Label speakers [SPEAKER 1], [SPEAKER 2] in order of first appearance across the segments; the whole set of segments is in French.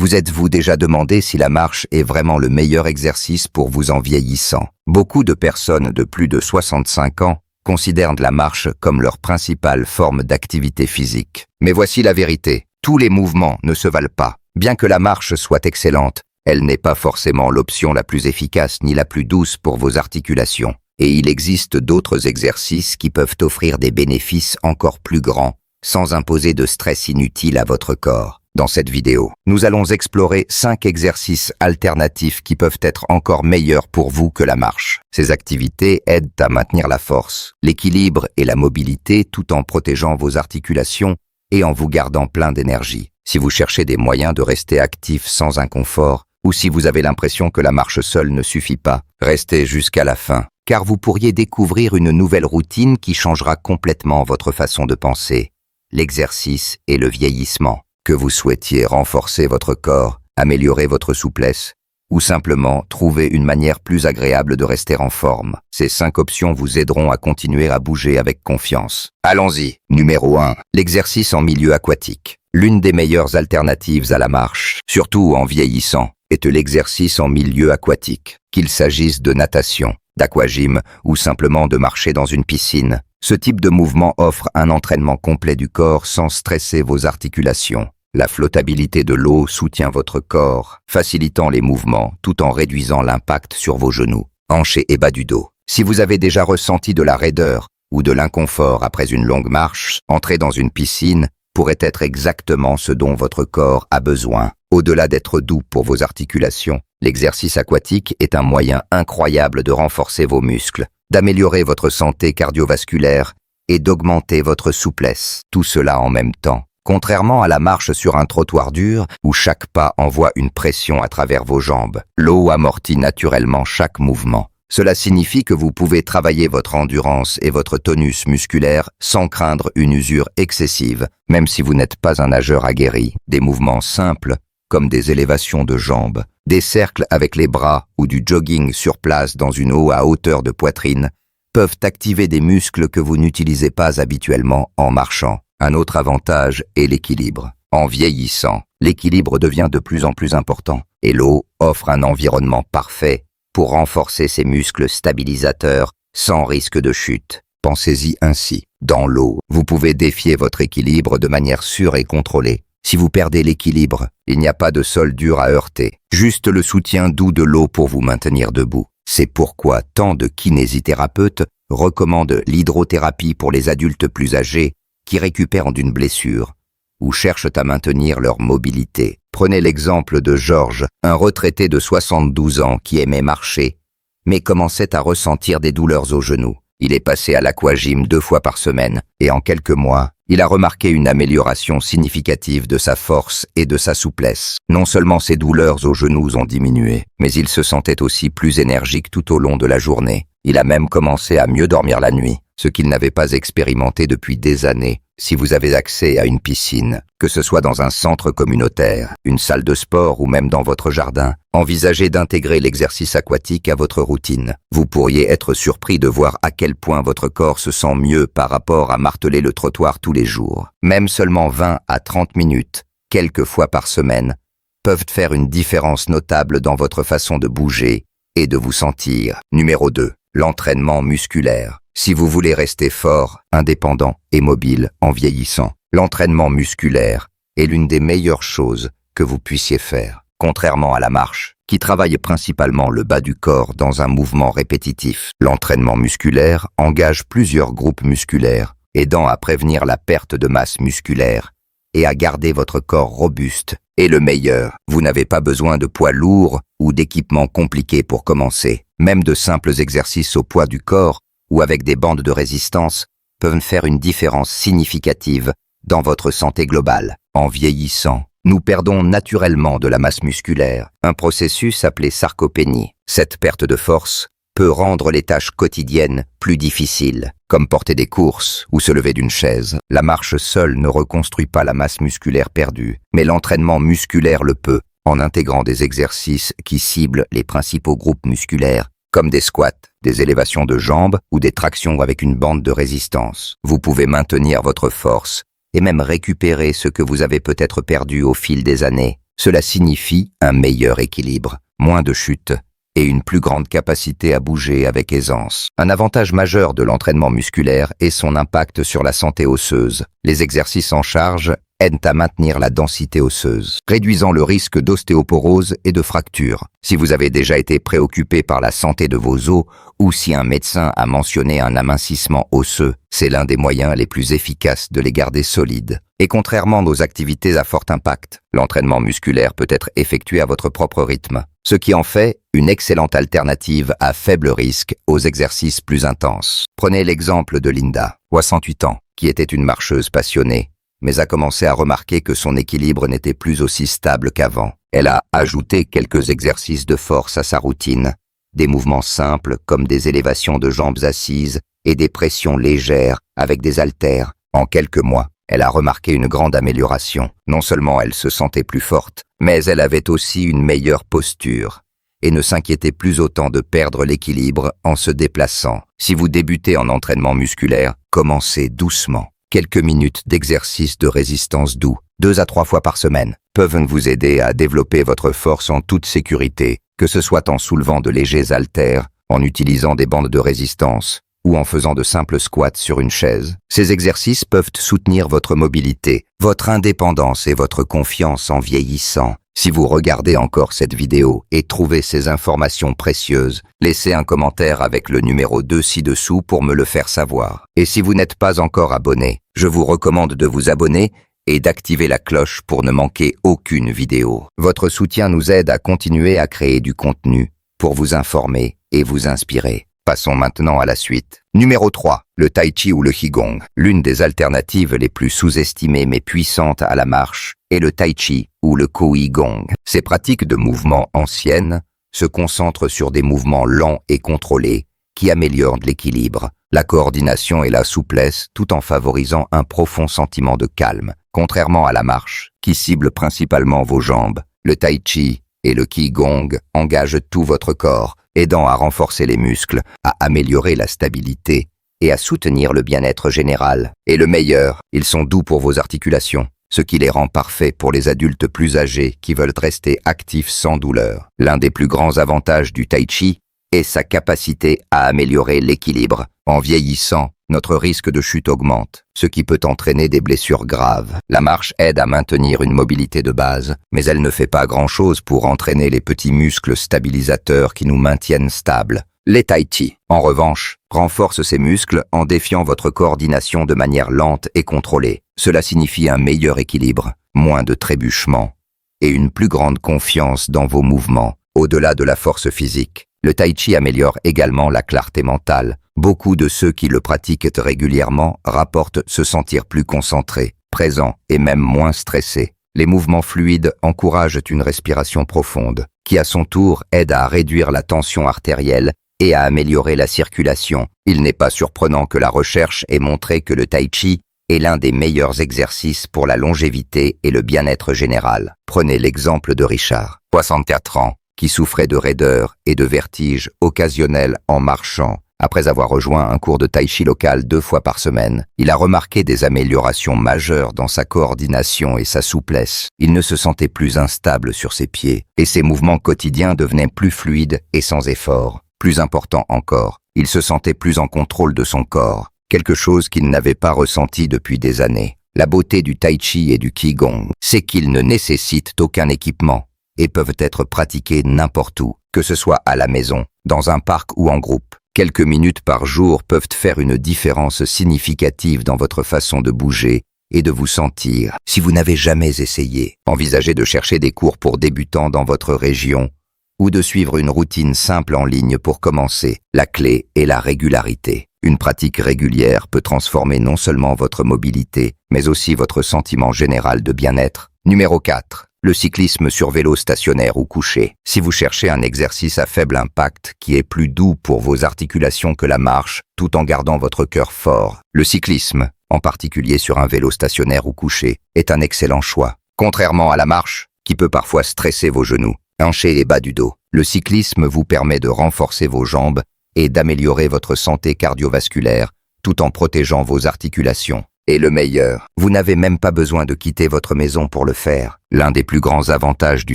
[SPEAKER 1] Vous êtes-vous déjà demandé si la marche est vraiment le meilleur exercice pour vous en vieillissant? Beaucoup de personnes de plus de 65 ans considèrent la marche comme leur principale forme d'activité physique. Mais voici la vérité, tous les mouvements ne se valent pas. Bien que la marche soit excellente, elle n'est pas forcément l'option la plus efficace ni la plus douce pour vos articulations. Et il existe d'autres exercices qui peuvent offrir des bénéfices encore plus grands, sans imposer de stress inutile à votre corps. Dans cette vidéo, nous allons explorer 5 exercices alternatifs qui peuvent être encore meilleurs pour vous que la marche. Ces activités aident à maintenir la force, l'équilibre et la mobilité tout en protégeant vos articulations et en vous gardant plein d'énergie. Si vous cherchez des moyens de rester actif sans inconfort, ou si vous avez l'impression que la marche seule ne suffit pas, restez jusqu'à la fin, car vous pourriez découvrir une nouvelle routine qui changera complètement votre façon de penser, l'exercice et le vieillissement. Que vous souhaitiez renforcer votre corps, améliorer votre souplesse, ou simplement trouver une manière plus agréable de rester en forme. Ces 5 options vous aideront à continuer à bouger avec confiance. Allons-y. Numéro 1. L'exercice en milieu aquatique. L'une des meilleures alternatives à la marche, surtout en vieillissant, est l'exercice en milieu aquatique. Qu'il s'agisse de natation, d'aquagym ou simplement de marcher dans une piscine, ce type de mouvement offre un entraînement complet du corps sans stresser vos articulations. La flottabilité de l'eau soutient votre corps, facilitant les mouvements tout en réduisant l'impact sur vos genoux, hanches et bas du dos. Si vous avez déjà ressenti de la raideur ou de l'inconfort après une longue marche, entrer dans une piscine pourrait être exactement ce dont votre corps a besoin. Au-delà d'être doux pour vos articulations, l'exercice aquatique est un moyen incroyable de renforcer vos muscles, d'améliorer votre santé cardiovasculaire et d'augmenter votre souplesse, tout cela en même temps. Contrairement à la marche sur un trottoir dur, où chaque pas envoie une pression à travers vos jambes, l'eau amortit naturellement chaque mouvement. Cela signifie que vous pouvez travailler votre endurance et votre tonus musculaire sans craindre une usure excessive, même si vous n'êtes pas un nageur aguerri. Des mouvements simples, comme des élévations de jambes, des cercles avec les bras ou du jogging sur place dans une eau à hauteur de poitrine, peuvent activer des muscles que vous n'utilisez pas habituellement en marchant. Un autre avantage est l'équilibre. En vieillissant, l'équilibre devient de plus en plus important et l'eau offre un environnement parfait pour renforcer ses muscles stabilisateurs sans risque de chute. Pensez-y ainsi. Dans l'eau, vous pouvez défier votre équilibre de manière sûre et contrôlée. Si vous perdez l'équilibre, il n'y a pas de sol dur à heurter, juste le soutien doux de l'eau pour vous maintenir debout. C'est pourquoi tant de kinésithérapeutes recommandent l'hydrothérapie pour les adultes plus âgés qui récupèrent d'une blessure ou cherchent à maintenir leur mobilité. Prenez l'exemple de Georges, un retraité de 72 ans qui aimait marcher, mais commençait à ressentir des douleurs aux genoux. Il est passé à l'aquagym 2 fois par semaine et en quelques mois, il a remarqué une amélioration significative de sa force et de sa souplesse. Non seulement ses douleurs aux genoux ont diminué, mais il se sentait aussi plus énergique tout au long de la journée. Il a même commencé à mieux dormir la nuit, ce qu'il n'avait pas expérimenté depuis des années. Si vous avez accès à une piscine, que ce soit dans un centre communautaire, une salle de sport ou même dans votre jardin, envisagez d'intégrer l'exercice aquatique à votre routine. Vous pourriez être surpris de voir à quel point votre corps se sent mieux par rapport à marteler le trottoir tous les jours. Même seulement 20 à 30 minutes, quelques fois par semaine, peuvent faire une différence notable dans votre façon de bouger et de vous sentir. Numéro 2. L'entraînement musculaire. Si vous voulez rester fort, indépendant et mobile en vieillissant, l'entraînement musculaire est l'une des meilleures choses que vous puissiez faire. Contrairement à la marche, qui travaille principalement le bas du corps dans un mouvement répétitif, l'entraînement musculaire engage plusieurs groupes musculaires, aidant à prévenir la perte de masse musculaire et à garder votre corps robuste. Et le meilleur, vous n'avez pas besoin de poids lourds ou d'équipements compliqués pour commencer. Même de simples exercices au poids du corps ou avec des bandes de résistance peuvent faire une différence significative dans votre santé globale. En vieillissant, nous perdons naturellement de la masse musculaire, un processus appelé sarcopénie. Cette perte de force peut rendre les tâches quotidiennes plus difficiles, comme porter des courses ou se lever d'une chaise. La marche seule ne reconstruit pas la masse musculaire perdue, mais l'entraînement musculaire le peut, en intégrant des exercices qui ciblent les principaux groupes musculaires, comme des squats, des élévations de jambes ou des tractions avec une bande de résistance. Vous pouvez maintenir votre force et même récupérer ce que vous avez peut-être perdu au fil des années. Cela signifie un meilleur équilibre, moins de chutes et une plus grande capacité à bouger avec aisance. Un avantage majeur de l'entraînement musculaire est son impact sur la santé osseuse. Les exercices en charge aident à maintenir la densité osseuse, réduisant le risque d'ostéoporose et de fractures. Si vous avez déjà été préoccupé par la santé de vos os ou si un médecin a mentionné un amincissement osseux, c'est l'un des moyens les plus efficaces de les garder solides. Et contrairement aux activités à fort impact, l'entraînement musculaire peut être effectué à votre propre rythme, ce qui en fait une excellente alternative à faible risque aux exercices plus intenses. Prenez l'exemple de Linda, 68 ans, qui était une marcheuse passionnée, mais a commencé à remarquer que son équilibre n'était plus aussi stable qu'avant. Elle a ajouté quelques exercices de force à sa routine, des mouvements simples comme des élévations de jambes assises et des pressions légères avec des haltères. En quelques mois, elle a remarqué une grande amélioration. Non seulement elle se sentait plus forte, mais elle avait aussi une meilleure posture et ne s'inquiétait plus autant de perdre l'équilibre en se déplaçant. Si vous débutez en entraînement musculaire, commencez doucement. Quelques minutes d'exercice de résistance doux, 2 à 3 fois par semaine, peuvent vous aider à développer votre force en toute sécurité, que ce soit en soulevant de légers haltères, en utilisant des bandes de résistance ou en faisant de simples squats sur une chaise. Ces exercices peuvent soutenir votre mobilité, votre indépendance et votre confiance en vieillissant. Si vous regardez encore cette vidéo et trouvez ces informations précieuses, laissez un commentaire avec le numéro 2 ci-dessous pour me le faire savoir. Et si vous n'êtes pas encore abonné, je vous recommande de vous abonner et d'activer la cloche pour ne manquer aucune vidéo. Votre soutien nous aide à continuer à créer du contenu pour vous informer et vous inspirer. Passons maintenant à la suite. Numéro 3. Le Tai Chi ou le Qigong. L'une des alternatives les plus sous-estimées mais puissantes à la marche est le Tai Chi ou le Qigong. Ces pratiques de mouvements anciennes se concentrent sur des mouvements lents et contrôlés qui améliorent l'équilibre, la coordination et la souplesse tout en favorisant un profond sentiment de calme. Contrairement à la marche, qui cible principalement vos jambes, le Tai Chi et le Qigong engagent tout votre corps, aidant à renforcer les muscles, à améliorer la stabilité et à soutenir le bien-être général. Et le meilleur, ils sont doux pour vos articulations, ce qui les rend parfaits pour les adultes plus âgés qui veulent rester actifs sans douleur. L'un des plus grands avantages du Tai Chi est sa capacité à améliorer l'équilibre. En vieillissant, notre risque de chute augmente, ce qui peut entraîner des blessures graves. La marche aide à maintenir une mobilité de base, mais elle ne fait pas grand-chose pour entraîner les petits muscles stabilisateurs qui nous maintiennent stables. Les Tai Chi, en revanche, renforcent ces muscles en défiant votre coordination de manière lente et contrôlée. Cela signifie un meilleur équilibre, moins de trébuchements et une plus grande confiance dans vos mouvements, au-delà de la force physique. Le Tai Chi améliore également la clarté mentale. Beaucoup de ceux qui le pratiquent régulièrement rapportent se sentir plus concentrés, présents et même moins stressés. Les mouvements fluides encouragent une respiration profonde, qui à son tour aide à réduire la tension artérielle et à améliorer la circulation. Il n'est pas surprenant que la recherche ait montré que le Tai Chi est l'un des meilleurs exercices pour la longévité et le bien-être général. Prenez l'exemple de Richard, 64 ans, qui souffrait de raideur et de vertiges occasionnels en marchant. Après avoir rejoint un cours de Tai Chi local 2 fois par semaine, il a remarqué des améliorations majeures dans sa coordination et sa souplesse. Il ne se sentait plus instable sur ses pieds, et ses mouvements quotidiens devenaient plus fluides et sans effort. Plus important encore, il se sentait plus en contrôle de son corps, quelque chose qu'il n'avait pas ressenti depuis des années. La beauté du Tai Chi et du Qigong, c'est qu'ils ne nécessitent aucun équipement et peuvent être pratiqués n'importe où, que ce soit à la maison, dans un parc ou en groupe. Quelques minutes par jour peuvent faire une différence significative dans votre façon de bouger et de vous sentir. Si vous n'avez jamais essayé, envisagez de chercher des cours pour débutants dans votre région ou de suivre une routine simple en ligne pour commencer. La clé est la régularité. Une pratique régulière peut transformer non seulement votre mobilité, mais aussi votre sentiment général de bien-être. Numéro 4. Le cyclisme sur vélo stationnaire ou couché. Si vous cherchez un exercice à faible impact qui est plus doux pour vos articulations que la marche, tout en gardant votre cœur fort, le cyclisme, en particulier sur un vélo stationnaire ou couché, est un excellent choix. Contrairement à la marche, qui peut parfois stresser vos genoux, hanchés et bas du dos, le cyclisme vous permet de renforcer vos jambes et d'améliorer votre santé cardiovasculaire tout en protégeant vos articulations. Et le meilleur, vous n'avez même pas besoin de quitter votre maison pour le faire. L'un des plus grands avantages du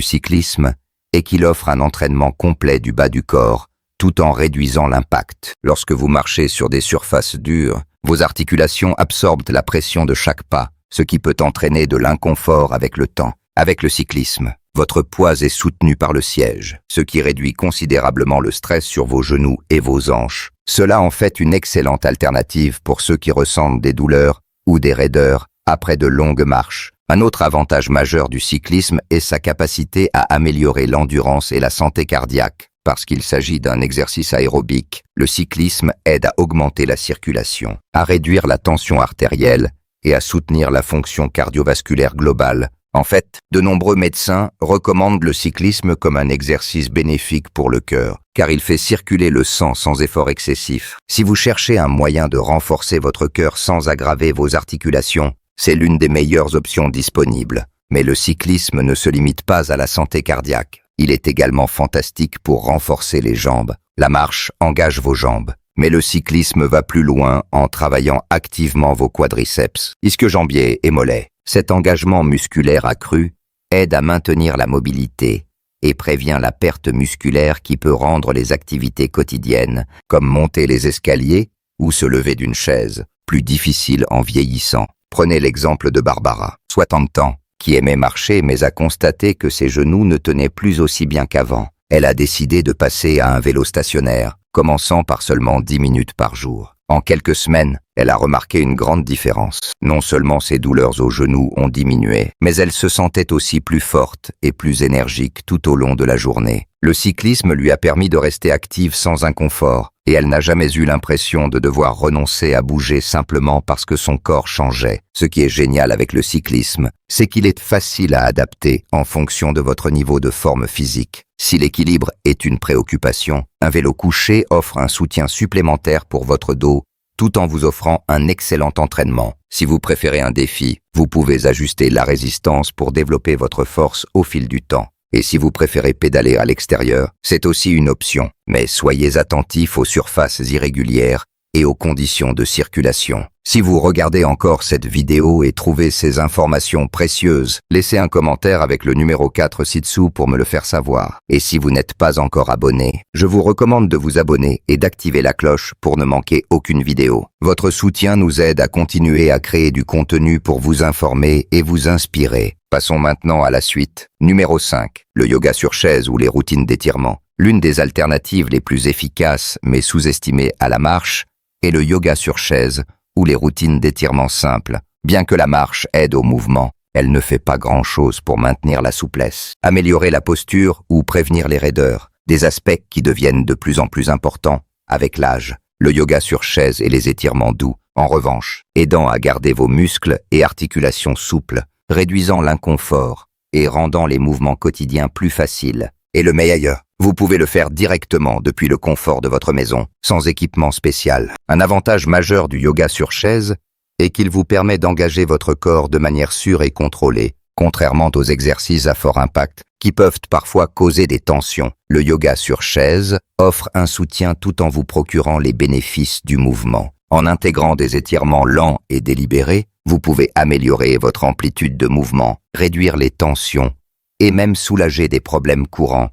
[SPEAKER 1] cyclisme est qu'il offre un entraînement complet du bas du corps, tout en réduisant l'impact. Lorsque vous marchez sur des surfaces dures, vos articulations absorbent la pression de chaque pas, ce qui peut entraîner de l'inconfort avec le temps. Avec le cyclisme, votre poids est soutenu par le siège, ce qui réduit considérablement le stress sur vos genoux et vos hanches. Cela en fait une excellente alternative pour ceux qui ressentent des douleurs ou des raideurs après de longues marches. Un autre avantage majeur du cyclisme est sa capacité à améliorer l'endurance et la santé cardiaque. Parce qu'il s'agit d'un exercice aérobique, le cyclisme aide à augmenter la circulation, à réduire la tension artérielle et à soutenir la fonction cardiovasculaire globale. En fait, de nombreux médecins recommandent le cyclisme comme un exercice bénéfique pour le cœur, car il fait circuler le sang sans effort excessif. Si vous cherchez un moyen de renforcer votre cœur sans aggraver vos articulations, c'est l'une des meilleures options disponibles. Mais le cyclisme ne se limite pas à la santé cardiaque. Il est également fantastique pour renforcer les jambes. La marche engage vos jambes, mais le cyclisme va plus loin en travaillant activement vos quadriceps, ischio-jambiers et mollets. Cet engagement musculaire accru aide à maintenir la mobilité et prévient la perte musculaire qui peut rendre les activités quotidiennes, comme monter les escaliers ou se lever d'une chaise, plus difficiles en vieillissant. Prenez l'exemple de Barbara, 60 ans, qui aimait marcher mais a constaté que ses genoux ne tenaient plus aussi bien qu'avant. Elle a décidé de passer à un vélo stationnaire, commençant par seulement 10 minutes par jour. En quelques semaines, elle a remarqué une grande différence. Non seulement ses douleurs aux genoux ont diminué, mais elle se sentait aussi plus forte et plus énergique tout au long de la journée. Le cyclisme lui a permis de rester active sans inconfort, et elle n'a jamais eu l'impression de devoir renoncer à bouger simplement parce que son corps changeait. Ce qui est génial avec le cyclisme, c'est qu'il est facile à adapter en fonction de votre niveau de forme physique. Si l'équilibre est une préoccupation, un vélo couché offre un soutien supplémentaire pour votre dos, tout en vous offrant un excellent entraînement. Si vous préférez un défi, vous pouvez ajuster la résistance pour développer votre force au fil du temps. Et si vous préférez pédaler à l'extérieur, c'est aussi une option. Mais soyez attentifs aux surfaces irrégulières et aux conditions de circulation. Si vous regardez encore cette vidéo et trouvez ces informations précieuses, laissez un commentaire avec le numéro 4 ci-dessous pour me le faire savoir. Et si vous n'êtes pas encore abonné, je vous recommande de vous abonner et d'activer la cloche pour ne manquer aucune vidéo. Votre soutien nous aide à continuer à créer du contenu pour vous informer et vous inspirer. Passons maintenant à la suite. Numéro 5. Le yoga sur chaise ou les routines d'étirement. L'une des alternatives les plus efficaces mais sous-estimées à la marche est le yoga sur chaise ou les routines d'étirement simples. Bien que la marche aide au mouvement, elle ne fait pas grand-chose pour maintenir la souplesse, améliorer la posture ou prévenir les raideurs, des aspects qui deviennent de plus en plus importants avec l'âge. Le yoga sur chaise et les étirements doux, en revanche, aidant à garder vos muscles et articulations souples, réduisant l'inconfort et rendant les mouvements quotidiens plus faciles. Et le meilleur, vous pouvez le faire directement depuis le confort de votre maison, sans équipement spécial. Un avantage majeur du yoga sur chaise est qu'il vous permet d'engager votre corps de manière sûre et contrôlée, contrairement aux exercices à fort impact qui peuvent parfois causer des tensions. Le yoga sur chaise offre un soutien tout en vous procurant les bénéfices du mouvement. En intégrant des étirements lents et délibérés, vous pouvez améliorer votre amplitude de mouvement, réduire les tensions et même soulager des problèmes courants,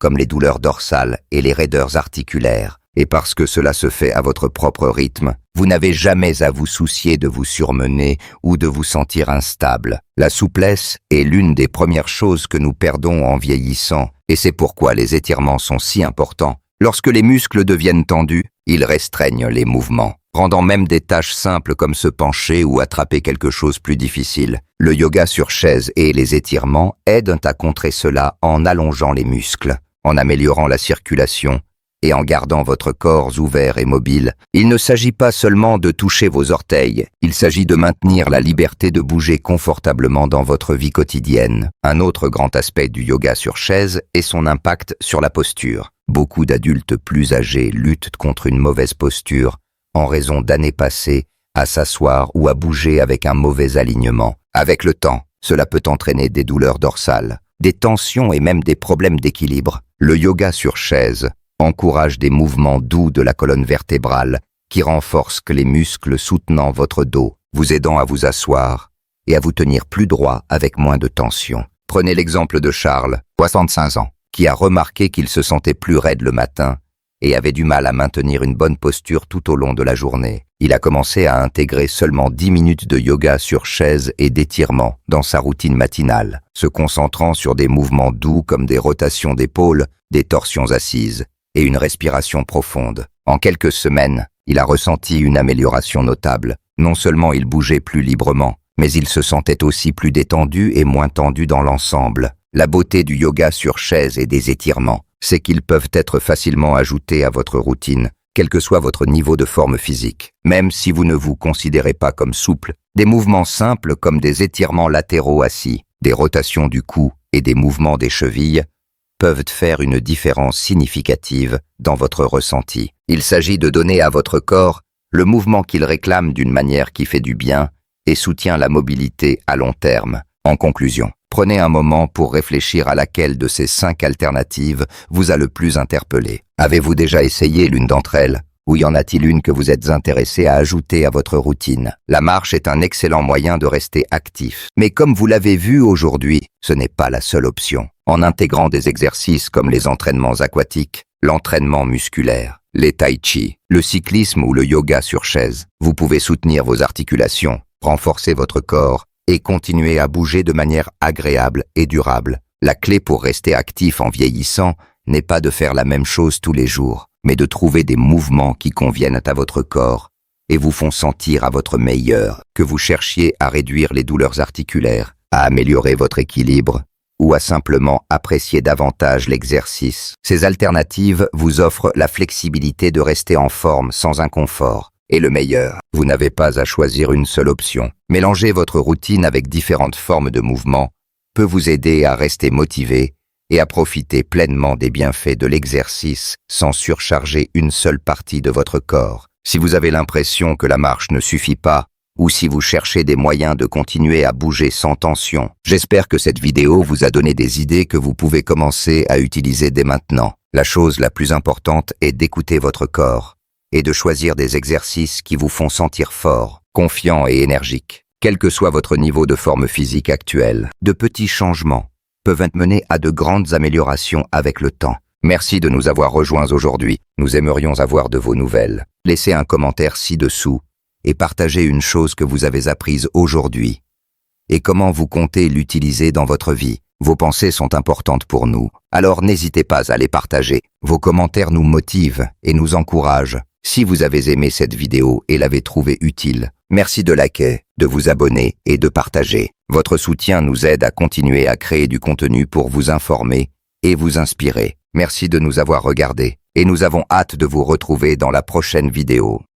[SPEAKER 1] comme les douleurs dorsales et les raideurs articulaires. Et parce que cela se fait à votre propre rythme, vous n'avez jamais à vous soucier de vous surmener ou de vous sentir instable. La souplesse est l'une des premières choses que nous perdons en vieillissant, et c'est pourquoi les étirements sont si importants. Lorsque les muscles deviennent tendus, ils restreignent les mouvements, rendant même des tâches simples comme se pencher ou attraper quelque chose plus difficile. Le yoga sur chaise et les étirements aident à contrer cela en allongeant les muscles, en améliorant la circulation et en gardant votre corps ouvert et mobile. Il ne s'agit pas seulement de toucher vos orteils, il s'agit de maintenir la liberté de bouger confortablement dans votre vie quotidienne. Un autre grand aspect du yoga sur chaise est son impact sur la posture. Beaucoup d'adultes plus âgés luttent contre une mauvaise posture en raison d'années passées à s'asseoir ou à bouger avec un mauvais alignement. Avec le temps, cela peut entraîner des douleurs dorsales, des tensions et même des problèmes d'équilibre. Le yoga sur chaise encourage des mouvements doux de la colonne vertébrale qui renforcent les muscles soutenant votre dos. vous aidant à vous asseoir et à vous tenir plus droit avec moins de tension. Prenez l'exemple de Charles, 65 ans, qui a remarqué qu'il se sentait plus raide le matin et avait du mal à maintenir une bonne posture tout au long de la journée. Il a commencé à intégrer seulement 10 minutes de yoga sur chaise et d'étirement dans sa routine matinale, se concentrant sur des mouvements doux comme des rotations d'épaules, des torsions assises et une respiration profonde. En quelques semaines, il a ressenti une amélioration notable. Non seulement il bougeait plus librement, mais il se sentait aussi plus détendu et moins tendu dans l'ensemble. La beauté du yoga sur chaise et des étirements, c'est qu'ils peuvent être facilement ajoutés à votre routine, quel que soit votre niveau de forme physique. Même si vous ne vous considérez pas comme souple, des mouvements simples comme des étirements latéraux assis, des rotations du cou et des mouvements des chevilles peuvent faire une différence significative dans votre ressenti. Il s'agit de donner à votre corps le mouvement qu'il réclame d'une manière qui fait du bien et soutient la mobilité à long terme. En conclusion, prenez un moment pour réfléchir à laquelle de ces 5 alternatives vous a le plus interpellé. Avez-vous déjà essayé l'une d'entre elles? Ou y en a-t-il une que vous êtes intéressé à ajouter à votre routine? La marche est un excellent moyen de rester actif. Mais comme vous l'avez vu aujourd'hui, ce n'est pas la seule option. En intégrant des exercices comme les entraînements aquatiques, l'entraînement musculaire, les tai chi, le cyclisme ou le yoga sur chaise, vous pouvez soutenir vos articulations, renforcer votre corps et continuer à bouger de manière agréable et durable. La clé pour rester actif en vieillissant n'est pas de faire la même chose tous les jours, mais de trouver des mouvements qui conviennent à votre corps et vous font sentir à votre meilleur, que vous cherchiez à réduire les douleurs articulaires, à améliorer votre équilibre ou à simplement apprécier davantage l'exercice. Ces alternatives vous offrent la flexibilité de rester en forme sans inconfort. Et le meilleur, vous n'avez pas à choisir une seule option. Mélanger votre routine avec différentes formes de mouvement peut vous aider à rester motivé et à profiter pleinement des bienfaits de l'exercice sans surcharger une seule partie de votre corps. Si vous avez l'impression que la marche ne suffit pas, ou si vous cherchez des moyens de continuer à bouger sans tension, j'espère que cette vidéo vous a donné des idées que vous pouvez commencer à utiliser dès maintenant. La chose la plus importante est d'écouter votre corps et de choisir des exercices qui vous font sentir fort, confiant et énergique. Quel que soit votre niveau de forme physique actuel, de petits changements peuvent mener à de grandes améliorations avec le temps. Merci de nous avoir rejoints aujourd'hui. Nous aimerions avoir de vos nouvelles. Laissez un commentaire ci-dessous et partagez une chose que vous avez apprise aujourd'hui et comment vous comptez l'utiliser dans votre vie. Vos pensées sont importantes pour nous, alors n'hésitez pas à les partager. Vos commentaires nous motivent et nous encouragent. Si vous avez aimé cette vidéo et l'avez trouvée utile, merci de liker, de vous abonner et de partager. Votre soutien nous aide à continuer à créer du contenu pour vous informer et vous inspirer. Merci de nous avoir regardés et nous avons hâte de vous retrouver dans la prochaine vidéo.